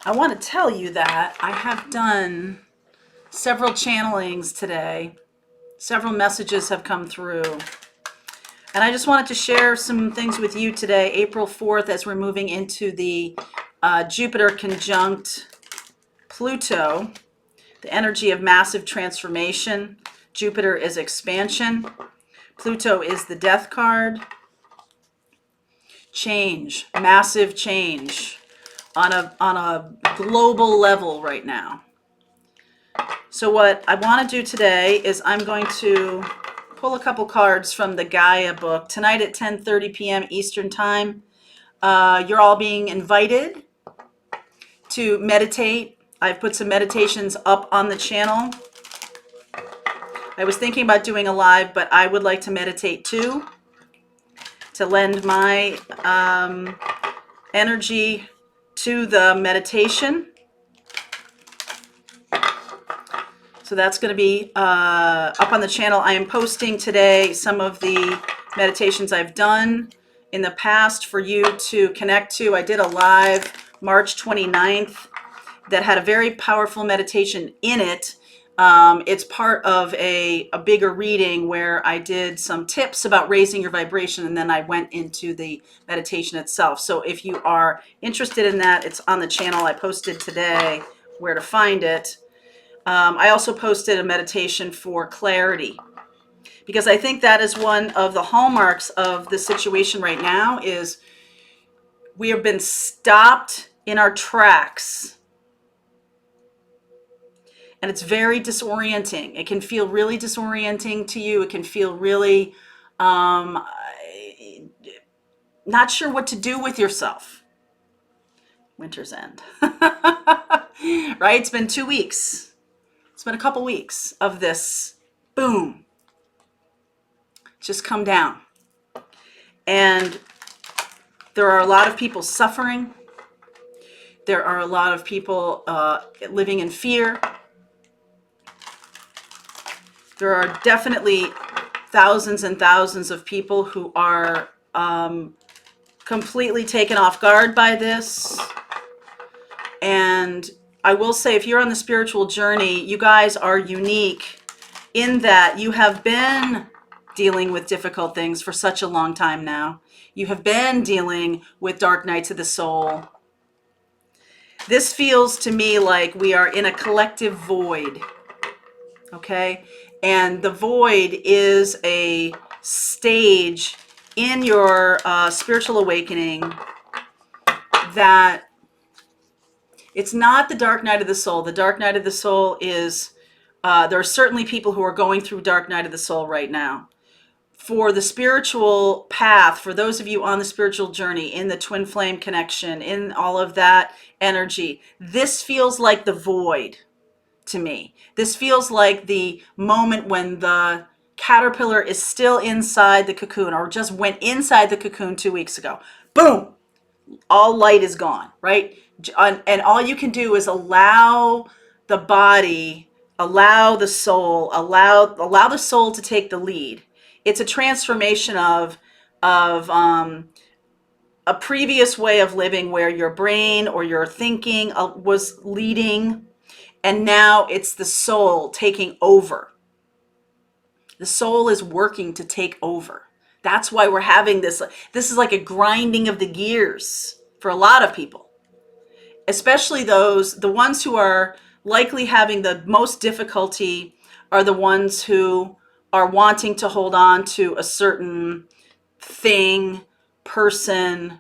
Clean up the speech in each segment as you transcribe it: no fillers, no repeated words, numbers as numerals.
I want to tell you that I have done several channelings today. Several messages have come through. And I just wanted to share some things with you today, April 4th, as we're moving into the Jupiter conjunct Pluto, the energy of massive transformation. Jupiter is expansion. Pluto is the death card. Change, massive change on a global level right now. So what I want to do today is I'm going to pull a couple cards from the Gaia book. Tonight at 10:30 p.m. Eastern Time, you're all being invited to meditate. I've put some meditations up on the channel. I was thinking about doing a live, but I would like to meditate too, to lend my energy to the meditation. So that's going to be up on the channel. I am posting today some of the meditations I've done in the past for you to connect to. I did a live March 29th that had a very powerful meditation in it. It's part of a bigger reading where I did some tips about raising your vibration, and then I went into the meditation itself. So if you are interested in that, it's on the channel. I posted today where to find it. I also posted a meditation for clarity, because I think that is one of the hallmarks of the situation right now is we have been stopped in our tracks. And it's very disorienting. It can feel really disorienting to you. It can feel really not sure what to do with yourself. Winter's end. Right? It's been 2 weeks. It's been a couple weeks of this boom. Just come down. And there are a lot of people suffering. There are a lot of people living in fear. There are definitely thousands and thousands of people who are completely taken off guard by this. And I will say, if you're on the spiritual journey, you guys are unique in that you have been dealing with difficult things for such a long time now. You have been dealing with dark nights of the soul. This feels to me like we are in a collective void, okay? And the void is a stage in your spiritual awakening that it's not the dark night of the soul. The dark night of the soul is, there are certainly people who are going through dark night of the soul right now. For the spiritual path, for those of you on the spiritual journey, in the twin flame connection, in all of that energy, this feels like the void to me. This feels like the moment when the caterpillar is still inside the cocoon, or just went inside the cocoon 2 weeks ago. Boom! All light is gone, right? And all you can do is allow the body, allow the soul, allow the soul to take the lead. It's a transformation of a previous way of living where your brain or your thinking was leading, and now it's the soul taking over. The soul is working to take over. That's why we're having this. This is like a grinding of the gears for a lot of people, especially the ones who are likely having the most difficulty are the ones who are wanting to hold on to a certain thing, person,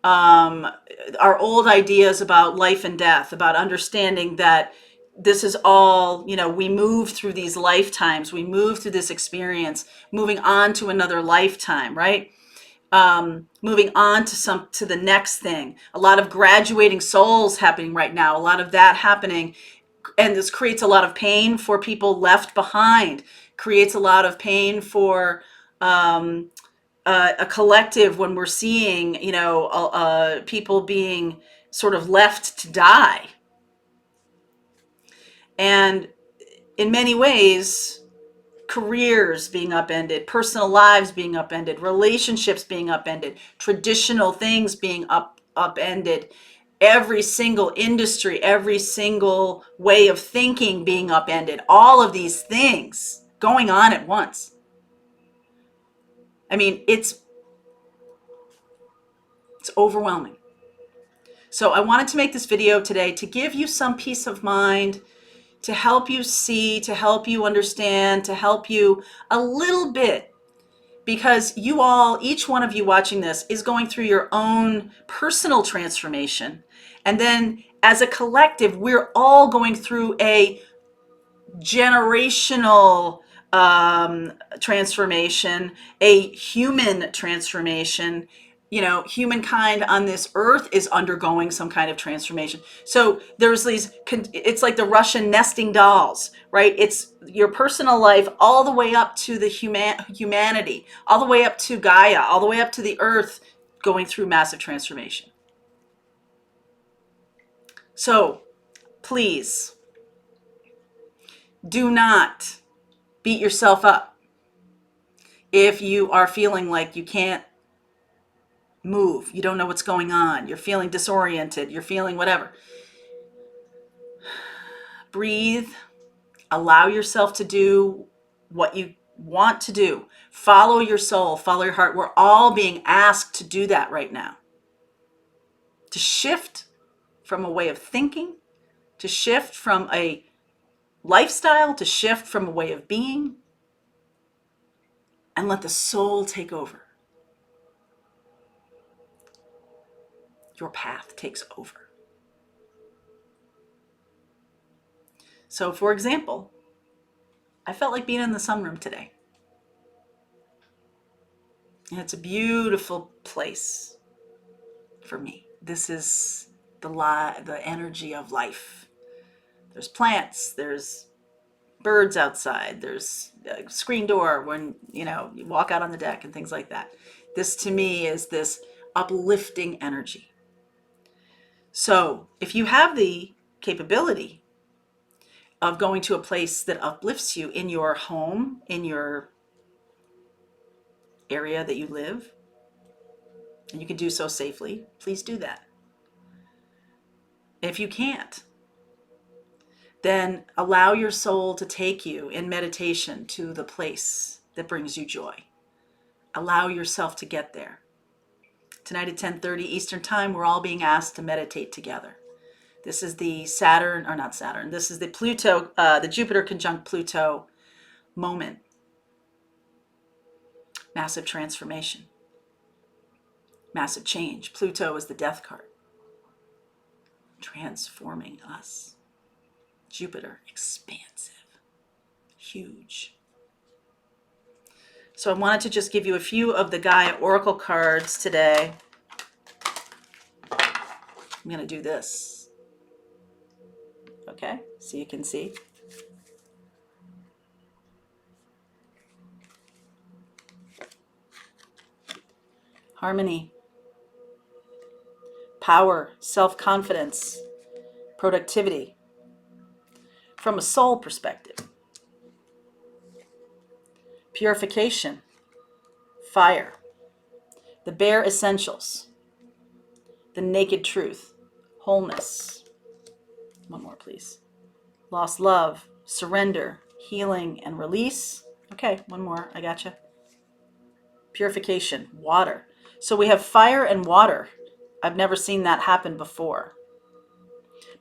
our old ideas about life and death, about understanding that this is all, we move through these lifetimes, we move through this experience, moving on to another lifetime, right? Moving on to the next thing. A lot of graduating souls happening right now, a lot of that happening. And this creates a lot of pain for people left behind, creates a lot of pain for a collective when we're seeing, people being sort of left to die. And in many ways, careers being upended, personal lives being upended, relationships being upended, traditional things being upended, every single industry, every single way of thinking being upended, all of these things going on at once. I mean, it's overwhelming. So I wanted to make this video today to give you some peace of mind, to help you see, to help you understand, to help you a little bit, because you all, each one of you watching this, is going through your own personal transformation. And then as a collective, we're all going through a generational transformation, a human transformation. You know, humankind on this earth is undergoing some kind of transformation. So there's these, it's like the Russian nesting dolls, right? It's your personal life all the way up to the humanity, all the way up to Gaia, all the way up to the earth, going through massive transformation. So please do not beat yourself up if you are feeling like you can't move, you don't know what's going on, you're feeling disoriented, you're feeling whatever. Breathe, allow yourself to do what you want to do. Follow your soul, follow your heart. We're all being asked to do that right now. To shift from a way of thinking, to shift from a lifestyle, to shift from a way of being, and let the soul take over. Your path takes over. So, for example, I felt like being in the sunroom today. And it's a beautiful place for me. This is the energy of life. There's plants, there's birds outside, there's a screen door when, you walk out on the deck and things like that. This to me is this uplifting energy. So if you have the capability of going to a place that uplifts you in your home, in your area that you live, and you can do so safely, please do that. If you can't, then allow your soul to take you in meditation to the place that brings you joy. Allow yourself to get there. Tonight at 10:30 Eastern Time, we're all being asked to meditate together. This is the this is the Pluto, the Jupiter conjunct Pluto moment. Massive transformation. Massive change. Pluto is the death card. Transforming us. Jupiter, expansive, huge. So I wanted to just give you a few of the Gaia Oracle cards today. I'm going to do this. Okay, so you can see. Harmony, power, self-confidence, productivity. From a soul perspective. Purification, fire, the bare essentials, the naked truth, wholeness. One more, please. Lost love, surrender, healing, and release. Okay, one more, I gotcha. Purification, water. So we have fire and water. I've never seen that happen before.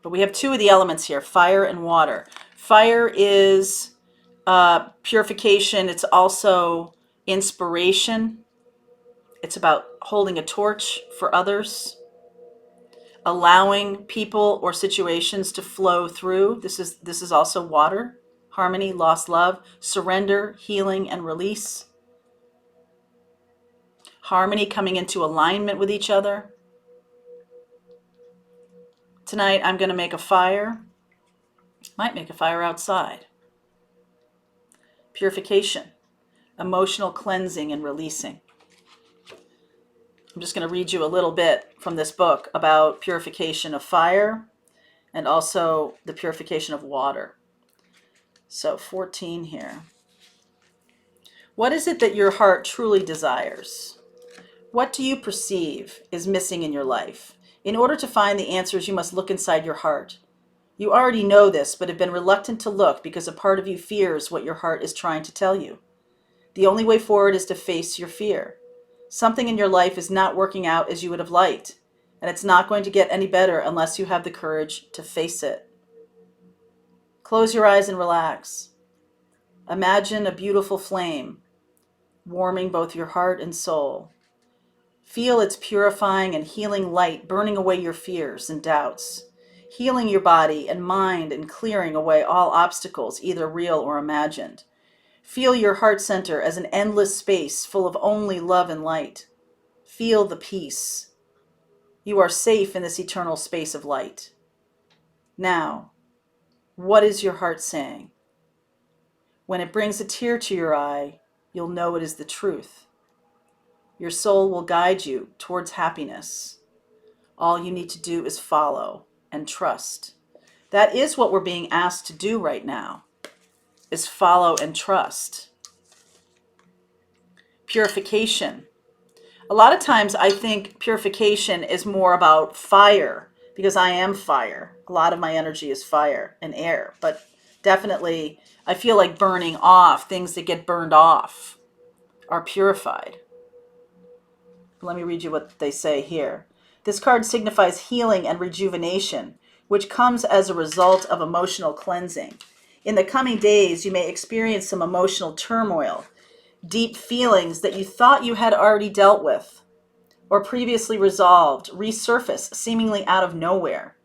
But we have two of the elements here, fire and water. Fire is purification. It's also inspiration. It's about holding a torch for others, allowing people or situations to flow through. This is also water. Harmony, lost love, surrender, healing, and release. Harmony, coming into alignment with each other. Tonight I'm going to make a fire. Might make a fire outside. Purification, emotional cleansing and releasing. I'm just going to read you a little bit from this book about purification of fire and also the purification of water. So 14 here. What is it that your heart truly desires? What do you perceive is missing in your life? In order to find the answers, you must look inside your heart. You already know this, but have been reluctant to look because a part of you fears what your heart is trying to tell you. The only way forward is to face your fear. Something in your life is not working out as you would have liked, and it's not going to get any better unless you have the courage to face it. Close your eyes and relax. Imagine a beautiful flame, warming both your heart and soul. Feel its purifying and healing light burning away your fears and doubts, healing your body and mind and clearing away all obstacles, either real or imagined. Feel your heart center as an endless space full of only love and light. Feel the peace. You are safe in this eternal space of light. Now, what is your heart saying? When it brings a tear to your eye, you'll know it is the truth. Your soul will guide you towards happiness. All you need to do is follow and trust. That is what we're being asked to do right now, is follow and trust. Purification. A lot of times I think purification is more about fire, because I am fire. A lot of my energy is fire and air, but definitely I feel like burning off, things that get burned off are purified. Let me read you what they say here. This card signifies healing and rejuvenation, which comes as a result of emotional cleansing. In the coming days, you may experience some emotional turmoil, deep feelings that you thought you had already dealt with or previously resolved resurface seemingly out of nowhere.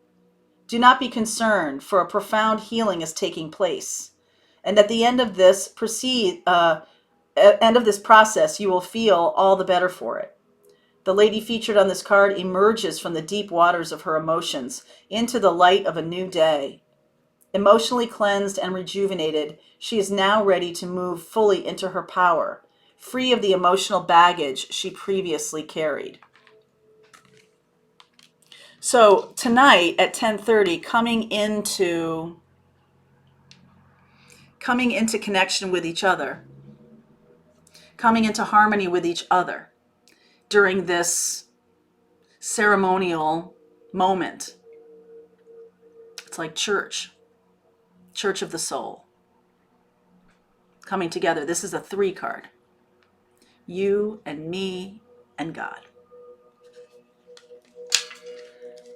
Do not be concerned, for a profound healing is taking place. And at the end of this process, you will feel all the better for it. The lady featured on this card emerges from the deep waters of her emotions into the light of a new day. Emotionally cleansed and rejuvenated, she is now ready to move fully into her power, free of the emotional baggage she previously carried. So tonight at 10:30, coming into connection with each other, coming into harmony with each other during this ceremonial moment. It's like church of the soul, coming together. This is a 3 card. You and me and God.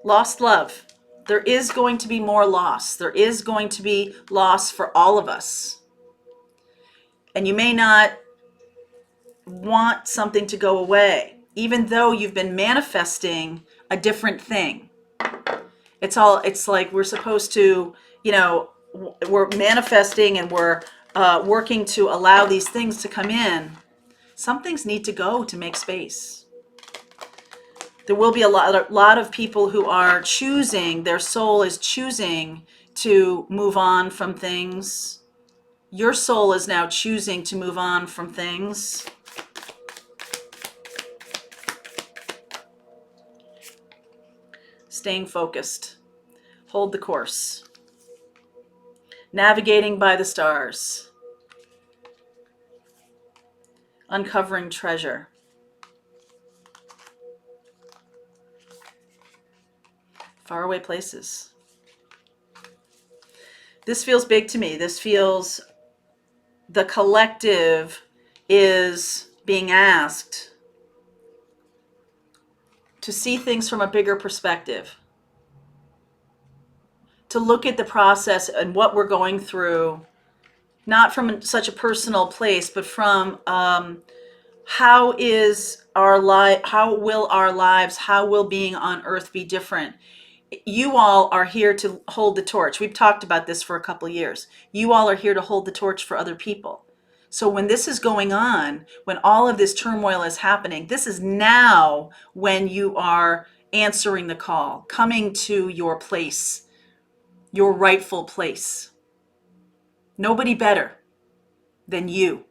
Lost love. There is going to be more loss. There is going to be loss for all of us. And you may not want something to go away, even though you've been manifesting a different thing. It's like we're supposed to, we're manifesting and we're working to allow these things to come in. Some things need to go to make space. There will be a lot of people who are choosing, their soul is choosing to move on from things. Your soul is now choosing to move on from things. Staying focused. Hold the course. Navigating by the stars. Uncovering treasure. Faraway places. This feels big to me. This feels the collective is being asked to see things from a bigger perspective, to look at the process and what we're going through, not from such a personal place, but from how will our lives, how will being on earth be different? You all are here to hold the torch. We've talked about this for a couple of years. You all are here to hold the torch for other people. So when this is going on, when all of this turmoil is happening, this is now when you are answering the call, coming to your place, your rightful place. Nobody better than you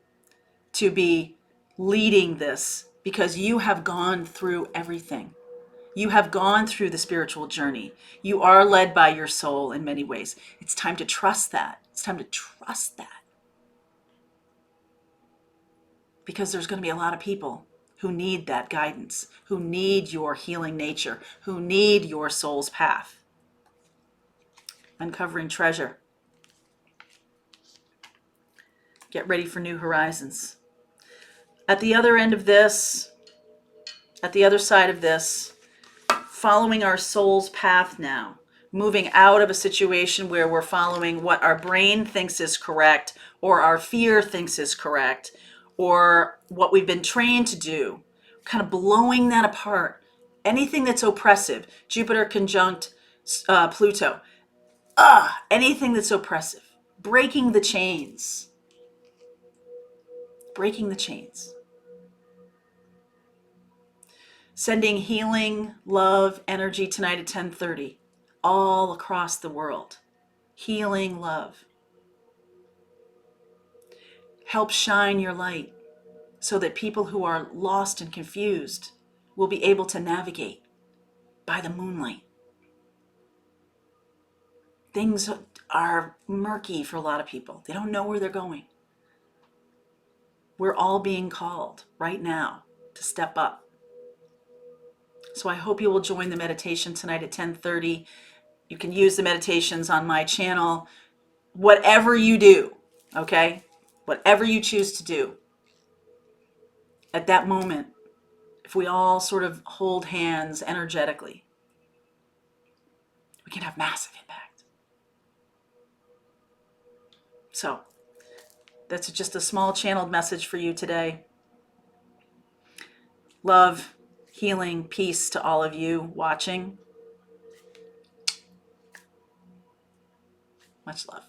to be leading this, because you have gone through everything. You have gone through the spiritual journey. You are led by your soul in many ways. It's time to trust that. It's time to trust that. Because there's going to be a lot of people who need that guidance, who need your healing nature, who need your soul's path. Uncovering treasure. Get ready for new horizons. At the other end of this, at the other side of this, following our soul's path now, moving out of a situation where we're following what our brain thinks is correct, or our fear thinks is correct, or what we've been trained to do, kind of blowing that apart. Anything that's oppressive, Jupiter conjunct Pluto, anything that's oppressive, breaking the chains, breaking the chains. Sending healing, love, energy tonight at 10:30, all across the world. Healing, love. Help shine your light so that people who are lost and confused will be able to navigate by the moonlight. Things are murky for a lot of people. They don't know where they're going. We're all being called right now to step up. So I hope you will join the meditation tonight at 10:30. You can use the meditations on my channel. Whatever you do, okay? Whatever you choose to do. At that moment, if we all sort of hold hands energetically, we can have massive impact. So that's just a small channeled message for you today. Love, healing, peace to all of you watching. Much love.